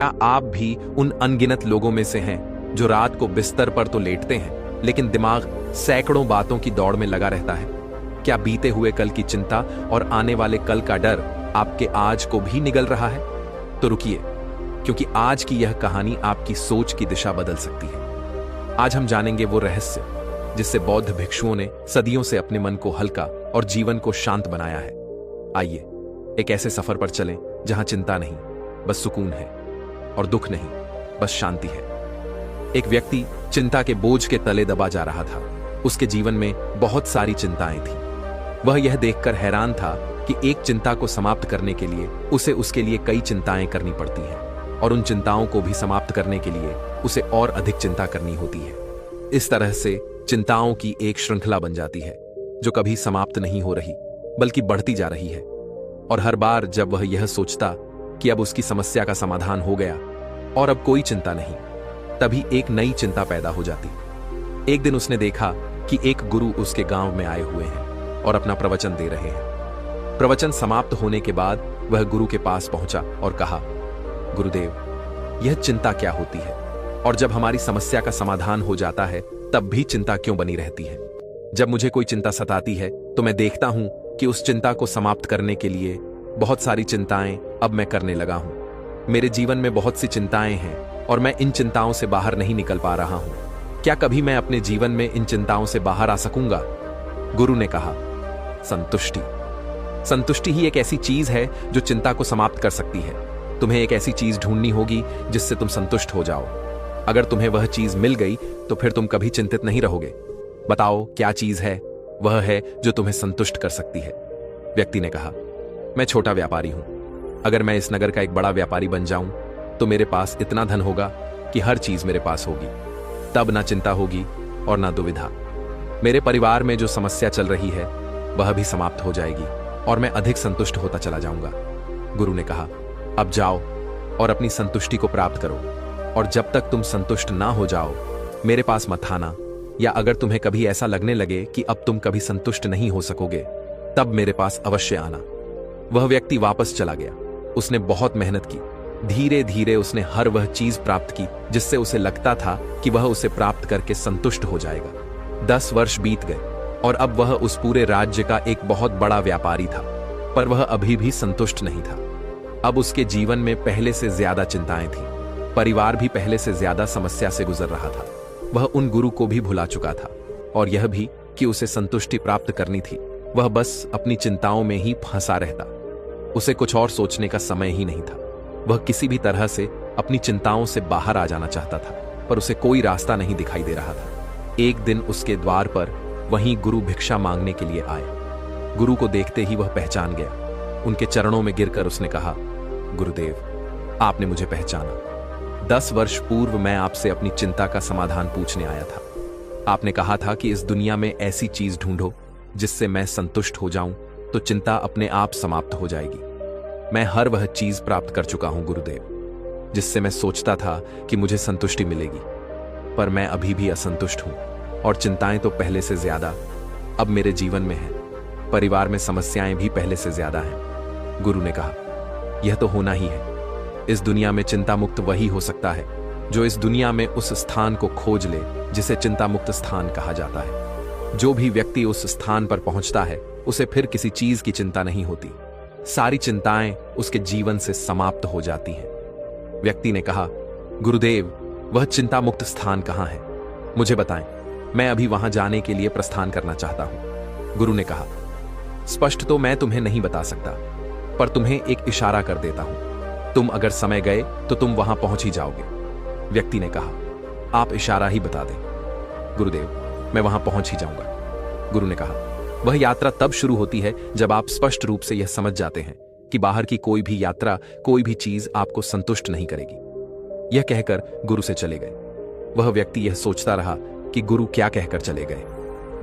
क्या आप भी उन अनगिनत लोगों में से हैं जो रात को बिस्तर पर तो लेटते हैं लेकिन दिमाग सैकड़ों बातों की दौड़ में लगा रहता है? क्या बीते हुए कल की चिंता और आने वाले कल का डर आपके आज को भी निगल रहा है? तो रुकिए, क्योंकि आज की यह कहानी आपकी सोच की दिशा बदल सकती है। आज हम जानेंगे वो रहस्य जिससे बौद्ध भिक्षुओं ने सदियों से अपने मन को हल्का और जीवन को शांत बनाया है। आइए एक ऐसे सफर पर चलें जहां चिंता नहीं, बस सुकून है, और दुख नहीं, बस शांति है। एक व्यक्ति चिंता के बोझ के तले दबा जा रहा था। उसके जीवन में बहुत सारी चिंताएं थीं। वह यह देखकर हैरान था कि एक चिंता को समाप्त करने के लिए उसे उसके लिए कई चिंताएं करनी पड़ती हैं, और उन चिंताओं को भी समाप्त करने के लिए उसे और अधिक चिंता करनी होती है। इस तरह से चिंताओं की एक श्रृंखला बन जाती है जो कभी समाप्त नहीं हो रही, बल्कि बढ़ती जा रही है। और हर बार जब वह यह सोचता कि अब उसकी समस्या का समाधान हो गया और अब कोई चिंता नहीं, तभी एक नई चिंता पैदा हो जाती। एक दिन उसने देखा कि एक गुरु उसके गांव में आए हुए हैं और अपना प्रवचन दे रहे हैं। प्रवचन समाप्त होने के बाद वह गुरु के पास पहुंचा और कहा, गुरुदेव, यह चिंता क्या होती है? और जब हमारी समस्या का समाधान हो जाता है तब भी चिंता क्यों बनी रहती है? जब मुझे कोई चिंता सताती है तो मैं देखता हूं कि उस चिंता को समाप्त करने के लिए बहुत सारी चिंताएं अब मैं करने लगा हूं। मेरे जीवन में बहुत सी चिंताएं हैं और मैं इन चिंताओं से बाहर नहीं निकल पा रहा हूं। क्या कभी मैं अपने जीवन में इन चिंताओं से बाहर आ सकूंगा? गुरु ने कहा, संतुष्टि। संतुष्टि ही एक ऐसी चीज है जो चिंता को समाप्त कर सकती है। तुम्हें एक ऐसी चीज ढूंढनी होगी जिससे तुम संतुष्ट हो जाओ। अगर तुम्हें वह चीज मिल गई तो फिर तुम कभी चिंतित नहीं रहोगे। बताओ क्या चीज है? वह है जो तुम्हें संतुष्ट कर सकती है। व्यक्ति ने कहा, मैं छोटा व्यापारी हूं। अगर मैं इस नगर का एक बड़ा व्यापारी बन जाऊं तो मेरे पास इतना धन होगा कि हर चीज मेरे पास होगी। तब ना चिंता होगी और ना दुविधा। मेरे परिवार में जो समस्या चल रही है वह भी समाप्त हो जाएगी और मैं अधिक संतुष्ट होता चला जाऊंगा। गुरु ने कहा, अब जाओ और अपनी संतुष्टि को प्राप्त करो, और जब तक तुम संतुष्ट ना हो जाओ मेरे पास मत आना, या अगर तुम्हें कभी ऐसा लगने लगे कि अब तुम कभी संतुष्ट नहीं हो सकोगे तब मेरे पास अवश्य आना। वह व्यक्ति वापस चला गया। उसने बहुत मेहनत की। धीरे धीरे उसने हर वह चीज प्राप्त की जिससे उसे लगता था कि वह उसे प्राप्त करके संतुष्ट हो जाएगा। 10 वर्ष बीत गए और अब वह उस पूरे राज्य का एक बहुत बड़ा व्यापारी था, पर वह अभी भी संतुष्ट नहीं था। अब उसके जीवन में पहले से ज्यादा चिंताएं थीं। परिवार भी पहले से ज्यादा समस्या से गुजर रहा था। वह उन गुरु को भी भुला चुका था, और यह भी कि उसे संतुष्टि प्राप्त करनी थी। वह बस अपनी चिंताओं में ही फंसा रहता। उसे कुछ और सोचने का समय ही नहीं था। वह किसी भी तरह से अपनी चिंताओं से बाहर आ जाना चाहता था, पर उसे कोई रास्ता नहीं दिखाई दे रहा था। एक दिन उसके द्वार पर वहीं गुरु भिक्षा मांगने के लिए आए। गुरु को देखते ही वह पहचान गया। उनके चरणों में गिरकर उसने कहा, गुरुदेव, आपने मुझे पहचाना। 10 वर्ष पूर्व मैं आपसे अपनी चिंता का समाधान पूछने आया था। आपने कहा था कि इस दुनिया में ऐसी चीज ढूंढो जिससे मैं संतुष्ट हो जाऊं तो चिंता अपने आप समाप्त हो जाएगी। मैं हर वह चीज प्राप्त कर चुका हूं गुरुदेव, जिससे मैं सोचता था कि मुझे संतुष्टि मिलेगी, पर मैं अभी भी असंतुष्ट हूं, और चिंताएं तो पहले से ज्यादा अब मेरे जीवन में हैं। परिवार में समस्याएं भी पहले से ज्यादा हैं। गुरु ने कहा, यह तो होना ही है। इस दुनिया में चिंता मुक्त वही हो सकता है जो इस दुनिया में उस स्थान को खोज ले जिसे चिंता मुक्त स्थान कहा जाता है। जो भी व्यक्ति उस स्थान पर पहुंचता है उसे फिर किसी चीज की चिंता नहीं होती। सारी चिंताएं उसके जीवन से समाप्त हो जाती हैं। व्यक्ति ने कहा, गुरुदेव, वह चिंता मुक्त स्थान कहां है? मुझे बताएं, मैं अभी वहां जाने के लिए प्रस्थान करना चाहता हूं। गुरु ने कहा, स्पष्ट तो मैं तुम्हें नहीं बता सकता, पर तुम्हें एक इशारा कर देता हूं। तुम अगर समय गए तो तुम वहां पहुंच ही जाओगे। व्यक्ति ने कहा, आप इशारा ही बता दें। गुरुदेव, मैं वहां पहुंच ही जाऊंगा। गुरु ने कहा, वह यात्रा तब शुरू होती है जब आप स्पष्ट रूप से यह समझ जाते हैं कि बाहर की कोई भी यात्रा, कोई भी चीज आपको संतुष्ट नहीं करेगी। यह कहकर गुरु से चले गए। वह व्यक्ति यह सोचता रहा कि गुरु क्या कहकर चले गए।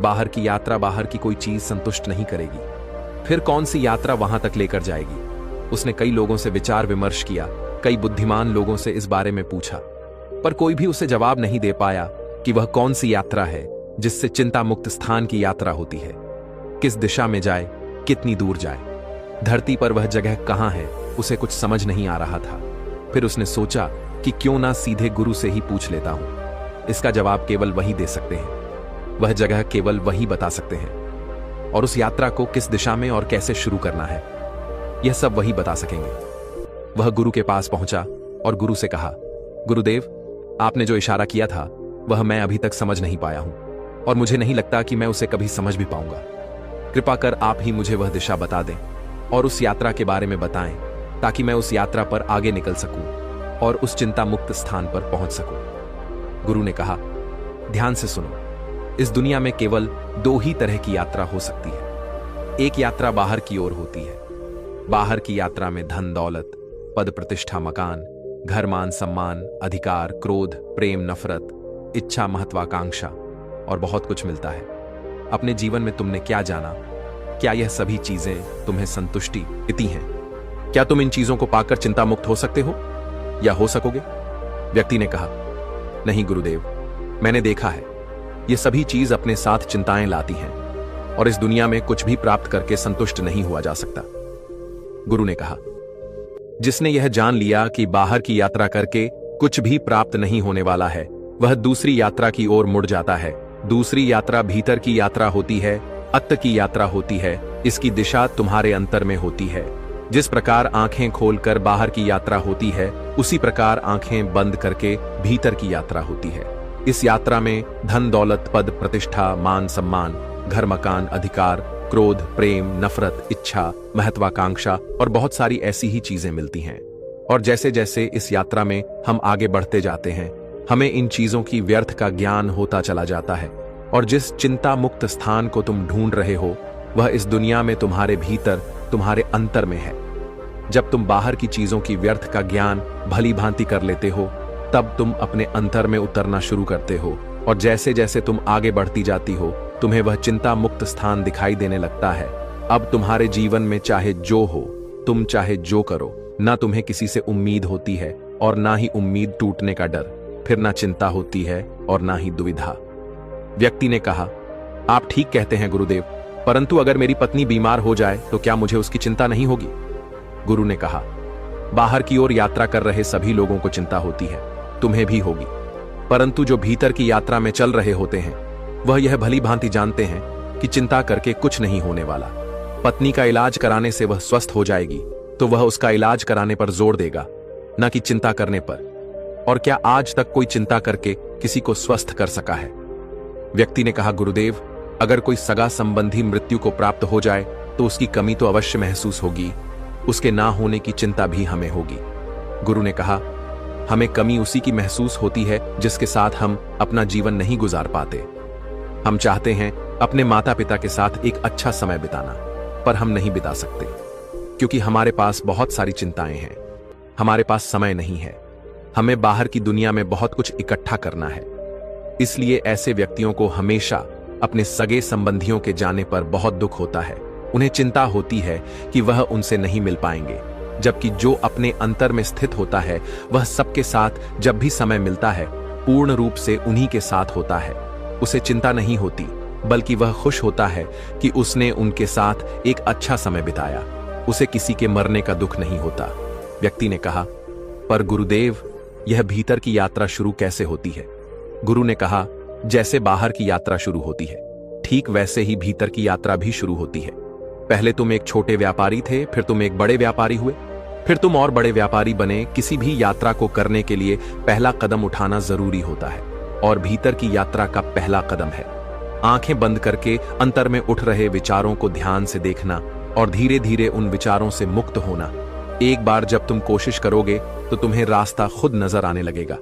बाहर की यात्रा, बाहर की कोई चीज संतुष्ट नहीं करेगी, फिर कौन सी यात्रा वहां तक लेकर जाएगी? उसने कई लोगों से विचार विमर्श किया, कई बुद्धिमान लोगों से इस बारे में पूछा, पर कोई भी उसे जवाब नहीं दे पाया कि वह कौन सी यात्रा है जिससे चिंता मुक्त स्थान की यात्रा होती है। किस दिशा में जाए, कितनी दूर जाए, धरती पर वह जगह कहां है, उसे कुछ समझ नहीं आ रहा था। फिर उसने सोचा कि क्यों ना सीधे गुरु से ही पूछ लेता हूं। इसका जवाब केवल वही दे सकते हैं, वह जगह केवल वही बता सकते हैं, और उस यात्रा को किस दिशा में और कैसे शुरू करना है यह सब वही बता सकेंगे। वह गुरु के पास पहुंचा और गुरु से कहा, गुरुदेव, आपने जो इशारा किया था वह मैं अभी तक समझ नहीं पाया हूं, और मुझे नहीं लगता कि मैं उसे कभी समझ भी पाऊंगा। कृपा कर आप ही मुझे वह दिशा बता दें और उस यात्रा के बारे में बताएं, ताकि मैं उस यात्रा पर आगे निकल सकूं और उस चिंता मुक्त स्थान पर पहुंच सकूं। गुरु ने कहा, ध्यान से सुनो, इस दुनिया में केवल दो ही तरह की यात्रा हो सकती है। एक यात्रा बाहर की ओर होती है। बाहर की यात्रा में धन दौलत, पद प्रतिष्ठा, मकान, घर, मान सम्मान, अधिकार, क्रोध, प्रेम, नफरत, इच्छा, महत्वाकांक्षा और बहुत कुछ मिलता है। अपने जीवन में तुमने क्या जाना? क्या यह सभी चीजें तुम्हें संतुष्टि देती हैं? क्या तुम इन चीजों को पाकर चिंता मुक्त हो सकते हो या हो सकोगे? व्यक्ति ने कहा, नहीं गुरुदेव, मैंने देखा है ये सभी चीज अपने साथ चिंताएं लाती हैं, और इस दुनिया में कुछ भी प्राप्त करके संतुष्ट नहीं हुआ जा सकता। गुरु ने कहा, जिसने यह जान लिया कि बाहर की यात्रा करके कुछ भी प्राप्त नहीं होने वाला है, वह दूसरी यात्रा की ओर मुड़ जाता है। दूसरी यात्रा भीतर की यात्रा होती है, अत्त की यात्रा होती है। इसकी दिशा तुम्हारे अंतर में होती है। जिस प्रकार आंखें खोलकर बाहर की यात्रा होती है, उसी प्रकार आंखें बंद करके भीतर की यात्रा होती है। इस यात्रा में धन दौलत, पद प्रतिष्ठा, मान सम्मान, घर, मकान, अधिकार, क्रोध, प्रेम, नफरत, इच्छा, महत्वाकांक्षा और बहुत सारी ऐसी ही चीजें मिलती हैं। और जैसे जैसे इस यात्रा में हम आगे बढ़ते जाते हैं, हमें इन चीजों की व्यर्थ का ज्ञान होता चला जाता है, और जिस चिंता मुक्त स्थान को तुम ढूंढ रहे हो वह इस दुनिया में तुम्हारे भीतर, तुम्हारे अंतर में है। जब तुम बाहर की चीजों की व्यर्थ का ज्ञान भली भांति कर लेते हो, तब तुम अपने अंतर में उतरना शुरू करते हो, और जैसे जैसे तुम आगे बढ़ती जाती हो, तुम्हें वह चिंता मुक्त स्थान दिखाई देने लगता है। अब तुम्हारे जीवन में चाहे जो हो, तुम चाहे जो करो, ना तुम्हें किसी से उम्मीद होती है और ना ही उम्मीद टूटने का डर, फिर ना चिंता होती है और ना ही दुविधा। व्यक्ति ने कहा, आप ठीक कहते हैं गुरुदेव, परंतु अगर मेरी पत्नी बीमार हो जाए तो क्या मुझे उसकी चिंता नहीं होगी? गुरु ने कहा, बाहर की ओर यात्रा कर रहे सभी लोगों को चिंता होती है, तुम्हें भी होगी, परंतु जो भीतर की यात्रा में चल रहे होते हैं वह यह भली भांति जानते हैं कि चिंता करके कुछ नहीं होने वाला। पत्नी का इलाज कराने से वह स्वस्थ हो जाएगी तो वह उसका इलाज कराने पर जोर देगा, न कि चिंता करने पर। और क्या आज तक कोई चिंता करके किसी को स्वस्थ कर सका है? व्यक्ति ने कहा, गुरुदेव, अगर कोई सगा संबंधी मृत्यु को प्राप्त हो जाए तो उसकी कमी तो अवश्य महसूस होगी, उसके ना होने की चिंता भी हमें होगी। गुरु ने कहा, हमें कमी उसी की महसूस होती है जिसके साथ हम अपना जीवन नहीं गुजार पाते। हम चाहते हैं अपने माता पिता के साथ एक अच्छा समय बिताना, पर हम नहीं बिता सकते क्योंकि हमारे पास बहुत सारी चिंताएं हैं, हमारे पास समय नहीं है, हमें बाहर की दुनिया में बहुत कुछ इकट्ठा करना है। इसलिए ऐसे व्यक्तियों को हमेशा अपने सगे संबंधियों के जाने पर बहुत दुख होता है। उन्हें चिंता होती है कि वह उनसे नहीं मिल पाएंगे, जबकि जो अपने अंतर में स्थित होता है वह सबके साथ जब भी समय मिलता है पूर्ण रूप से उन्हीं के साथ होता है। उसे चिंता नहीं होती, बल्कि वह खुश होता है कि उसने उनके साथ एक अच्छा समय बिताया। उसे किसी के मरने का दुख नहीं होता। व्यक्ति ने कहा, पर गुरुदेव, यह भीतर की यात्रा शुरू कैसे होती है? गुरु ने कहा, जैसे बाहर की यात्रा शुरू होती है, ठीक वैसे ही भीतर की यात्रा भी शुरू होती है। पहले तुम एक छोटे व्यापारी थे, फिर तुम एक बड़े व्यापारी हुए, फिर तुम और बड़े व्यापारी बने। किसी भी यात्रा को करने के लिए पहला कदम उठाना जरूरी होता है, और भीतर की यात्रा का पहला कदम है आंखें बंद करके अंतर में उठ रहे विचारों को ध्यान से देखना और धीरे धीरे उन विचारों से मुक्त होना। एक बार जब तुम कोशिश करोगे तो तुम्हें रास्ता खुद नजर आने लगेगा।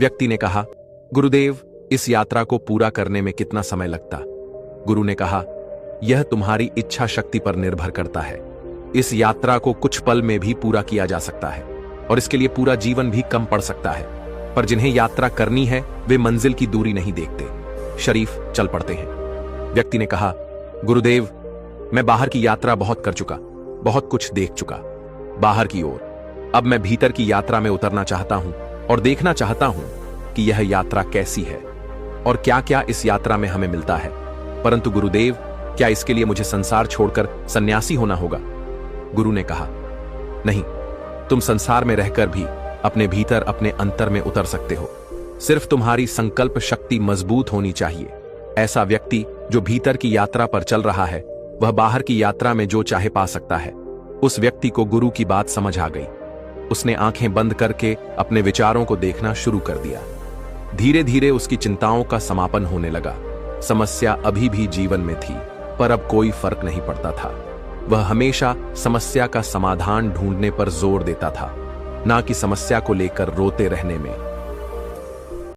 व्यक्ति ने कहा, गुरुदेव, इस यात्रा को पूरा करने में कितना समय लगता? गुरु ने कहा, यह तुम्हारी इच्छा शक्ति पर निर्भर करता है। इस यात्रा को कुछ पल में भी पूरा किया जा सकता है, और इसके लिए पूरा जीवन भी कम पड़ सकता है। पर जिन्हें यात्रा करनी है वे मंजिल की दूरी नहीं देखते, शरीफ चल पड़ते हैं। व्यक्ति ने कहा, गुरुदेव, मैं बाहर की यात्रा बहुत कर चुका, बहुत कुछ देख चुका बाहर की ओर। अब मैं भीतर की यात्रा में उतरना चाहता हूं और देखना चाहता हूं कि यह यात्रा कैसी है और क्या क्या इस यात्रा में हमें मिलता है। परंतु गुरुदेव, क्या इसके लिए मुझे संसार छोड़कर सन्यासी होना होगा? गुरु ने कहा, नहीं, तुम संसार में रहकर भी अपने भीतर, अपने अंतर में उतर सकते हो। सिर्फ तुम्हारी संकल्प शक्ति मजबूत होनी चाहिए। ऐसा व्यक्ति जो भीतर की यात्रा पर चल रहा है, वह बाहर की यात्रा में जो चाहे पा सकता है। उस व्यक्ति को गुरु की बात समझ आ गई। उसने आंखें बंद करके अपने विचारों को देखना शुरू कर दिया। धीरे धीरे उसकी चिंताओं का समापन होने लगा। समस्या अभी भी जीवन में थी, पर अब कोई फर्क नहीं पड़ता था। वह हमेशा समस्या का समाधान ढूंढने पर जोर देता था, ना कि समस्या को लेकर रोते रहने में।